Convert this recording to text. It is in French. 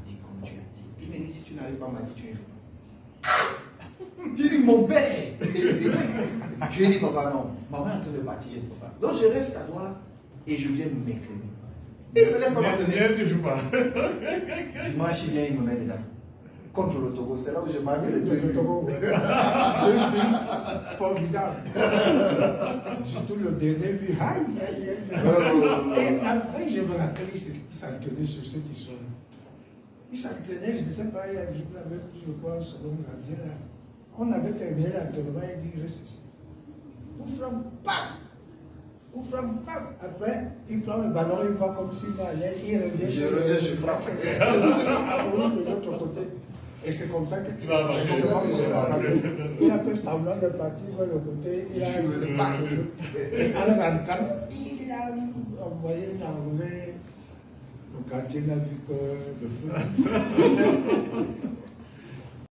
dit comme tu as dit. Puis il me dit, si tu n'arrives pas, m'a dit, tu ne joues pas. J'ai dit, mon père. Je lui ai dit, papa, non. Maman est en train de partir, papa. Donc je reste à Douala et je viens mercredi. Et il me laisse pas m'entraîner. Tu ne joues pas. Dimanche, il vient, il me met dedans. Contre le Togo, c'est là où je marque les deux buts. Formidable. Surtout le dernier but. Et après, je me rappelle, il s'entraînait sur cette histoire. Il s'entraînait, je ne sais pas, il a joué avec, je crois, selon gardien. On avait terminé l'entraînement, il dit, reste ici. Vous frappez, paf! Vous frappez, paf! Après, il prend le ballon, il va comme s'il va aller, il revient. Je reviens, je frappe. De l'autre côté. Et c'est comme ça que tu il a fait semblant de partir sur le côté, il a joué le ballon. Et en rentrant, il a envoyé une envolée. Le quartier n'a vu que le foot.